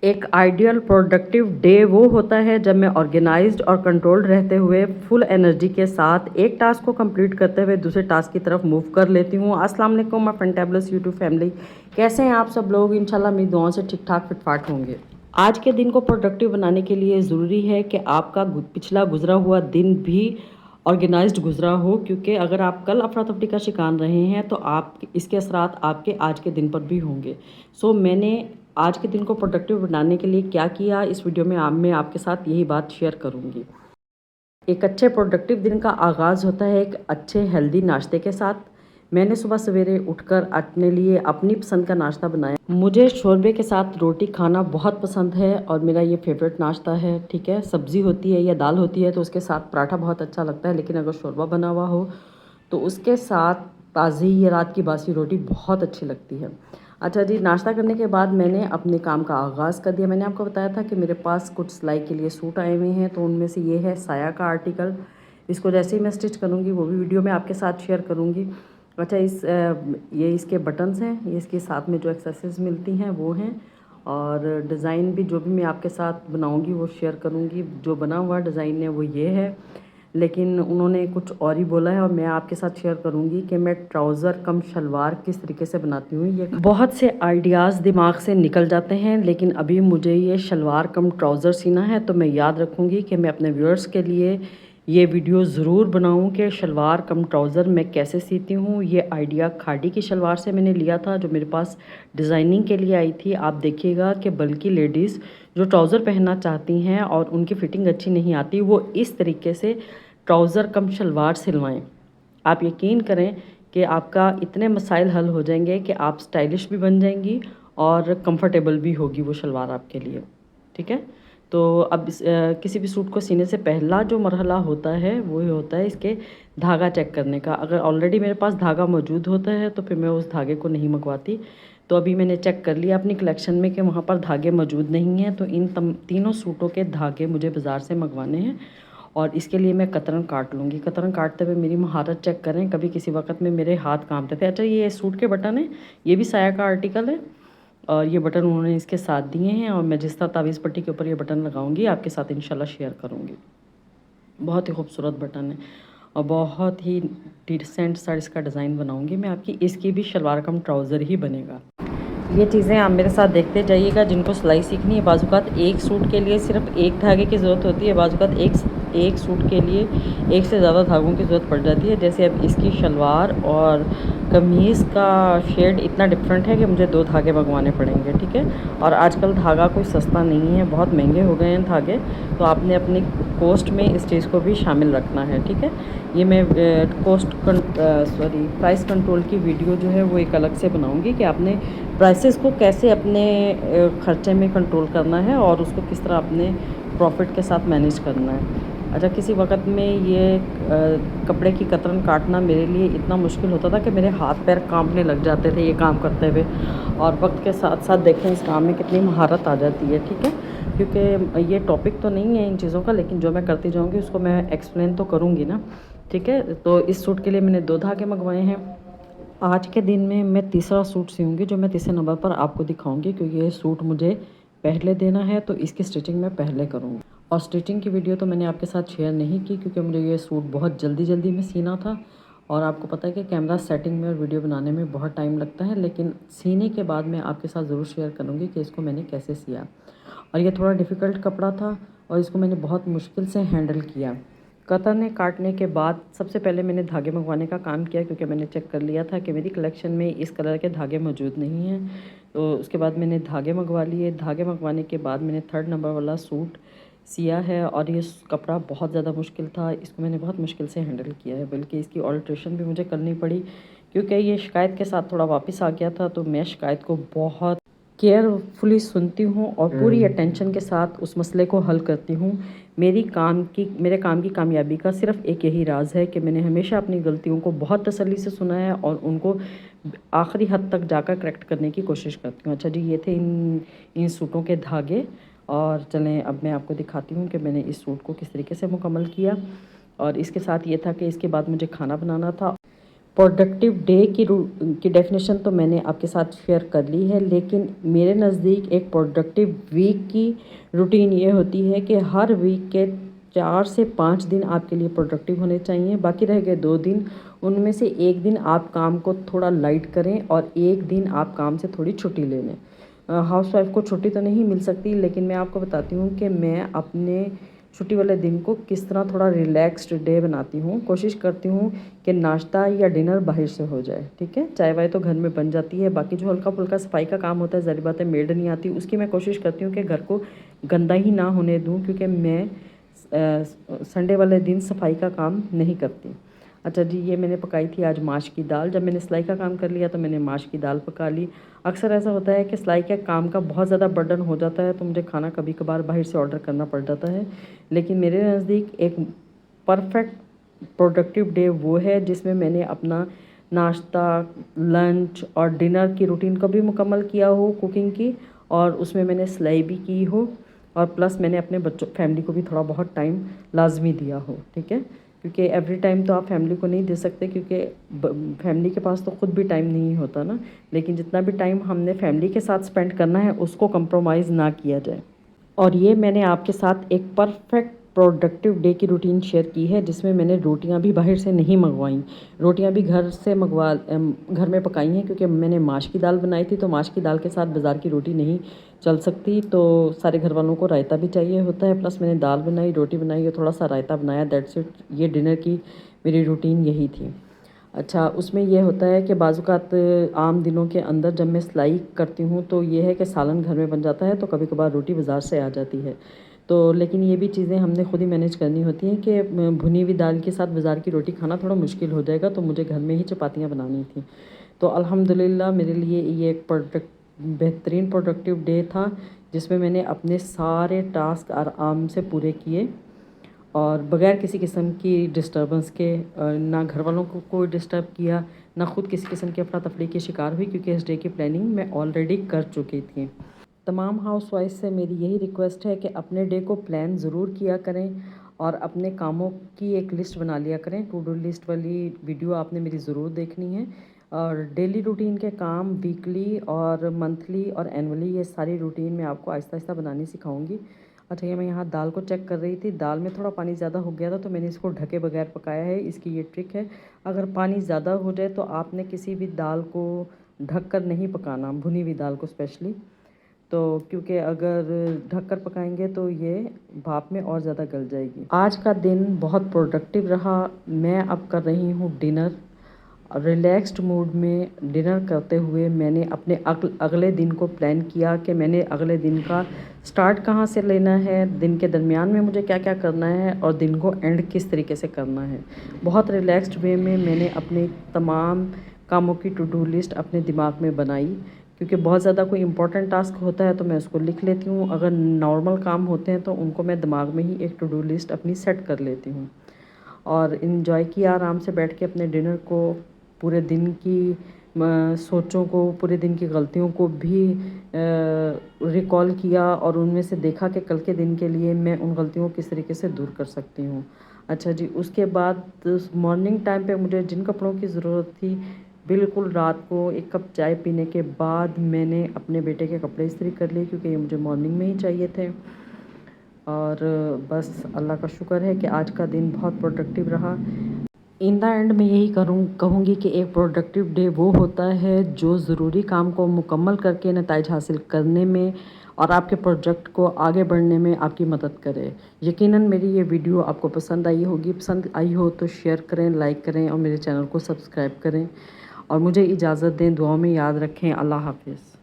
एक ideal productive day वो होता है जब मैं ऑर्गेनाइज्ड और कंट्रोल्ड रहते हुए फुल एनर्जी के साथ एक टास्क को कंप्लीट करते हुए दूसरे टास्क की तरफ मूव कर लेती हूँ। अस्सलाम वालेकुम माय फैंटेबुलस यूट्यूब फैमिली, कैसे हैं आप सब लोग? इंशाल्लाह मेरी दुआओं से ठीक ठाक फिटफाट होंगे। आज के दिन को प्रोडक्टिव बनाने के लिए ज़रूरी है कि आपका पिछला गुजरा हुआ दिन भी ऑर्गेनाइज्ड गुजरा हो, क्योंकि अगर आप कल अफरा तफरी का शिकार रहे हैं तो आप इसके असरात आपके आज के दिन पर भी होंगे। सो मैंने आज के दिन को प्रोडक्टिव बनाने के लिए क्या किया, इस वीडियो में मैं आपके साथ यही बात शेयर करूंगी। एक अच्छे प्रोडक्टिव दिन का आगाज़ होता है एक अच्छे हेल्दी नाश्ते के साथ। मैंने सुबह सवेरे उठकर अपने लिए अपनी पसंद का नाश्ता बनाया। मुझे शोरबे के साथ रोटी खाना बहुत पसंद है और मेरा ये फेवरेट नाश्ता है। ठीक है, सब्ज़ी होती है या दाल होती है तो उसके साथ पराठा बहुत अच्छा लगता है, लेकिन अगर शोरबा बना हुआ हो तो उसके साथ ताज़ी या रात की बासी रोटी बहुत अच्छी लगती है। अच्छा जी, नाश्ता करने के बाद मैंने अपने काम का आगाज़ कर दिया। मैंने आपको बताया था कि मेरे पास कुछ सिलाई के लिए सूट आए हुए हैं, तो उनमें से ये है साया का आर्टिकल। इसको जैसे ही मैं स्टिच करूँगी वो भी वीडियो में आपके साथ शेयर करूँगी। अच्छा, ये इसके बटन्स हैं, ये इसके साथ में जो एक्सेसरीज मिलती हैं वो हैं, और डिज़ाइन भी जो भी मैं आपके साथ बनाऊँगी वो शेयर करूँगी। जो बना हुआ डिज़ाइन है वो ये है, लेकिन उन्होंने कुछ और ही बोला है और मैं आपके साथ शेयर करूंगी कि मैं ट्राउज़र कम शलवार किस तरीके से बनाती हूँ। ये बहुत से आइडियाज़ दिमाग से निकल जाते हैं, लेकिन अभी मुझे ये शलवार कम ट्राउज़र सीना है, तो मैं याद रखूँगी कि मैं अपने व्यूअर्स के लिए ये वीडियो ज़रूर बनाऊँ कि शलवार कम ट्राउज़र मैं कैसे सीती हूँ। ये आइडिया खाड़ी की शलवार से मैंने लिया था जो मेरे पास डिज़ाइनिंग के लिए आई थी। आप देखिएगा कि बल्कि लेडीज़ जो ट्राउज़र पहनना चाहती हैं और उनकी फ़िटिंग अच्छी नहीं आती, वो इस तरीके से ट्राउज़र कम शलवार सिलवाएं। आप यकीन करें कि आपका इतने मसाइल हल हो जाएंगे कि आप स्टाइलिश भी बन जाएंगी और कंफर्टेबल भी होगी वो शलवार आपके लिए। ठीक है, तो अब किसी भी सूट को सीने से पहला जो मरहला होता है वो ये होता है इसके धागा चेक करने का। अगर ऑलरेडी मेरे पास धागा मौजूद होता है तो फिर मैं उस धागे को नहीं मंगवाती। तो अभी मैंने चेक कर लिया अपनी कलेक्शन में कि वहाँ पर धागे मौजूद नहीं हैं, तो इन तीनों सूटों के धागे मुझे बाज़ार से मंगवाने हैं और इसके लिए मैं कतरन काट लूँगी। कतरन काटते हुए मेरी महारत चेक करें, कभी किसी वक्त में मेरे हाथ कांपते थे। अच्छा, ये सूट के बटन है, ये भी साया का आर्टिकल है और ये बटन उन्होंने इसके साथ दिए हैं, और मैं जिस तरह तावीज़ पट्टी के ऊपर ये बटन लगाऊंगी आपके साथ इंशाल्लाह शेयर करूँगी। बहुत ही खूबसूरत बटन है और बहुत ही डिसेंट सा इसका डिज़ाइन बनाऊंगी मैं आपकी। इसकी भी शलवार कम ट्राउज़र ही बनेगा। ये चीज़ें आप मेरे साथ देखते जाइएगा। जिनको सिलाई सीखनी है, बाजुकात एक सूट के लिए सिर्फ एक धागे की ज़रूरत होती है, बाजुकात एक सूट के लिए एक से ज़्यादा धागों की ज़रूरत पड़ जाती है। जैसे अब इसकी शलवार और कमीज़ का शेड इतना डिफरेंट है कि मुझे 2 धागे मंगवाने पड़ेंगे। ठीक है, और आजकल धागा कोई सस्ता नहीं है, बहुत महंगे हो गए हैं धागे, तो आपने अपनी कॉस्ट में इस चीज़ को भी शामिल रखना है। ठीक है, ये मैं प्राइस कंट्रोल की वीडियो जो है वो एक अलग से बनाऊंगी कि आपने प्राइसेस को कैसे अपने ख़र्चे में कंट्रोल करना है और उसको किस तरह अपने प्रॉफिट के साथ मैनेज करना है। अच्छा, किसी वक्त में ये कपड़े की कतरन काटना मेरे लिए इतना मुश्किल होता था कि मेरे हाथ पैर कांपने लग जाते थे ये काम करते हुए, और वक्त के साथ साथ देखें इस काम में कितनी महारत आ जाती है। ठीक है, क्योंकि ये टॉपिक तो नहीं है इन चीज़ों का, लेकिन जो मैं करती जाऊँगी उसको मैं एक्सप्लेन तो करूँगी ना। ठीक है, तो इस सूट के लिए मैंने 2 धागे मंगवाए हैं। आज के दिन में मैं तीसरा सूट सीऊँगी जो मैं तीसरे नंबर पर आपको दिखाऊंगी, क्योंकि ये सूट मुझे पहले देना है तो इसकी स्टिचिंग मैं पहले करूँगी। और स्टिचिंग की वीडियो तो मैंने आपके साथ शेयर नहीं की क्योंकि मुझे ये सूट बहुत जल्दी जल्दी में सीना था, और आपको पता है कि कैमरा सेटिंग में और वीडियो बनाने में बहुत टाइम लगता है, लेकिन सीने के बाद मैं आपके साथ ज़रूर शेयर करूँगी कि इसको मैंने कैसे सिया। और ये थोड़ा डिफ़िकल्ट कपड़ा था और इसको मैंने बहुत मुश्किल से हैंडल किया। कतरने काटने के बाद सबसे पहले मैंने धागे मंगवाने का काम किया, क्योंकि मैंने चेक कर लिया था कि मेरी कलेक्शन में इस कलर के धागे मौजूद नहीं हैं। तो उसके बाद मैंने धागे मंगवा लिए। धागे मंगवाने के बाद मैंने 3rd नंबर वाला सूट सिया है, और ये कपड़ा बहुत ज़्यादा मुश्किल था, इसको मैंने बहुत मुश्किल से हैंडल किया है, बल्कि इसकी ऑल्ट्रेशन भी मुझे करनी पड़ी क्योंकि ये शिकायत के साथ थोड़ा वापस आ गया था। तो मैं शिकायत को बहुत केयरफुली सुनती हूँ और पूरी अटेंशन के साथ उस मसले को हल करती हूँ। मेरे काम की कामयाबी का सिर्फ एक यही राज है कि मैंने हमेशा अपनी गलतियों को बहुत तसल्ली से सुना है और उनको आखिरी हद तक जाकर करेक्ट करने की कोशिश करती हूँ। अच्छा जी, ये थे इन सूटों के धागे, और चलें अब मैं आपको दिखाती हूँ कि मैंने इस सूट को किस तरीके से मुकम्मल किया। और इसके साथ ये था कि इसके बाद मुझे खाना बनाना था। प्रोडक्टिव डे की डेफिनेशन तो मैंने आपके साथ शेयर कर ली है, लेकिन मेरे नज़दीक एक प्रोडक्टिव वीक की रूटीन ये होती है कि हर वीक के 4 से 5 दिन आपके लिए प्रोडक्टिव होने चाहिए। बाकी रह गए 2 दिन, उनमें से 1 दिन आप काम को थोड़ा लाइट करें और 1 दिन आप काम से थोड़ी छुट्टी ले लें। हाउसवाइफ को छुट्टी तो नहीं मिल सकती, लेकिन मैं आपको बताती हूँ कि मैं अपने छुट्टी वाले दिन को किस तरह थोड़ा रिलैक्स्ड डे बनाती हूँ। कोशिश करती हूँ कि नाश्ता या डिनर बाहर से हो जाए, ठीक है। चाय वाय तो घर में बन जाती है, बाकी जो हल्का फुल्का सफाई का काम होता है, ज़ाहिर बात है मेड नहीं आती, उसकी मैं कोशिश करती हूँ कि घर को गंदा ही ना होने दूँ, क्योंकि मैं संडे वाले दिन सफाई का काम नहीं करती। अच्छा जी, ये मैंने पकाई थी आज माश की दाल। जब मैंने सिलाई का काम कर लिया तो मैंने माश की दाल पका ली। अक्सर ऐसा होता है कि सिलाई के काम का बहुत ज़्यादा बर्डन हो जाता है, तो मुझे खाना कभी कभार बाहर से ऑर्डर करना पड़ जाता है। लेकिन मेरे नज़दीक एक परफेक्ट प्रोडक्टिव डे वो है जिसमें मैंने अपना नाश्ता, लंच और डिनर की रूटीन को भी मुकम्मल किया हो कुकिंग की, और उसमें मैंने सिलाई भी की हो, और प्लस मैंने अपने बच्चों फैमिली को भी थोड़ा बहुत टाइम लाजमी दिया हो, ठीक है। क्योंकि एवरी टाइम तो आप फैमिली को नहीं दे सकते, क्योंकि फैमिली के पास तो ख़ुद भी टाइम नहीं होता ना। लेकिन जितना भी टाइम हमने फैमिली के साथ स्पेंड करना है उसको कंप्रोमाइज़ ना किया जाए। और ये मैंने आपके साथ एक परफेक्ट प्रोडक्टिव डे की रूटीन शेयर की है, जिसमें मैंने रोटियां भी बाहर से नहीं मंगवाई, रोटियां भी घर में पकाई हैं, क्योंकि मैंने माश की दाल बनाई थी, तो माश की दाल के साथ बाज़ार की रोटी नहीं चल सकती, तो सारे घर वालों को रायता भी चाहिए होता है। प्लस मैंने दाल बनाई, रोटी बनाई और थोड़ा सा रायता बनाया, दैट्स इट। ये डिनर की मेरी रूटीन यही थी। अच्छा, उसमें ये होता है कि बाज़ात आम दिनों के अंदर जब मैं सिलाई करती हूँ तो ये है कि सालन घर में बन जाता है, तो कभी कभार रोटी बाज़ार से आ जाती है। तो लेकिन ये भी चीज़ें हमने खुद ही मैनेज करनी होती हैं कि भुनी हुई दाल के साथ बाज़ार की रोटी खाना थोड़ा मुश्किल हो जाएगा, तो मुझे घर में ही चपातियाँ बनानी थी। तो अल्हम्दुलिल्लाह मेरे लिए ये एक बेहतरीन प्रोडक्टिव डे था, जिसमें मैंने अपने सारे टास्क आराम से पूरे किए और बग़ैर किसी किस्म की डिस्टर्बेंस के। ना घर वालों को कोई डिस्टर्ब किया, ना खुद किसी किस्म की अफरा तफरी की शिकार हुई, क्योंकि इस डे की प्लानिंग मैं ऑलरेडी कर चुकी थी। तमाम हाउसवाइफ से मेरी यही रिक्वेस्ट है कि अपने डे को प्लान ज़रूर किया करें और अपने कामों की एक लिस्ट बना लिया करें। टू डू लिस्ट वाली वीडियो आपने मेरी ज़रूर देखनी है। और डेली रूटीन के काम वीकली और मंथली और एनुअली, ये सारी रूटीन मैं आपको आहिस्ता आहिस्ता बनानी सिखाऊंगी। अच्छा, ये मैं यहाँ दाल को चेक कर रही थी, दाल में थोड़ा पानी ज़्यादा हो गया था, तो मैंने इसको ढके बगैर पकाया है। इसकी ये ट्रिक है, अगर पानी ज़्यादा हो जाए तो आपने किसी भी दाल को ढक कर नहीं पकाना, भुनी हुई दाल को स्पेशली, तो क्योंकि अगर ढककर पकाएंगे तो ये भाप में और ज़्यादा गल जाएगी। आज का दिन बहुत प्रोडक्टिव रहा। मैं अब कर रही हूँ डिनर। रिलैक्स्ड मूड में डिनर करते हुए मैंने अपने अगले दिन को प्लान किया कि मैंने अगले दिन का स्टार्ट कहाँ से लेना है, दिन के दरमियान में मुझे क्या क्या करना है और दिन को एंड किस तरीके से करना है। बहुत रिलैक्स्ड वे में मैंने अपने तमाम कामों की टू डू लिस्ट अपने दिमाग में बनाई, क्योंकि बहुत ज़्यादा कोई इंपॉर्टेंट टास्क होता है तो मैं उसको लिख लेती हूँ, अगर नॉर्मल काम होते हैं तो उनको मैं दिमाग में ही एक टू डू लिस्ट अपनी सेट कर लेती हूँ। और इन्जॉय किया आराम से बैठ के अपने डिनर को, पूरे दिन की सोचों को, पूरे दिन की गलतियों को भी रिकॉल किया और उनमें से देखा कि कल के दिन के लिए मैं उन गलतियों को किस तरीके से दूर कर सकती हूँ। अच्छा जी, उसके बाद मॉर्निंग टाइम पे मुझे जिन कपड़ों की ज़रूरत थी, बिल्कुल रात को एक कप चाय पीने के बाद मैंने अपने बेटे के कपड़े इस्त्री कर लिए, क्योंकि ये मुझे मॉर्निंग में ही चाहिए थे। और बस अल्लाह का शुक्र है कि आज का दिन बहुत प्रोडक्टिव रहा। इन द एंड मैं यही कहूँगी कि एक प्रोडक्टिव डे वो होता है जो ज़रूरी काम को मुकम्मल करके नताइज हासिल करने में और आपके प्रोजेक्ट को आगे बढ़ने में आपकी मदद करे। यकीनन मेरी ये वीडियो आपको पसंद आई होगी। पसंद आई हो तो शेयर करें, लाइक करें और मेरे चैनल को सब्सक्राइब करें। और मुझे इजाज़त दें, दुआओं में याद रखें। अल्लाह हाफिज़।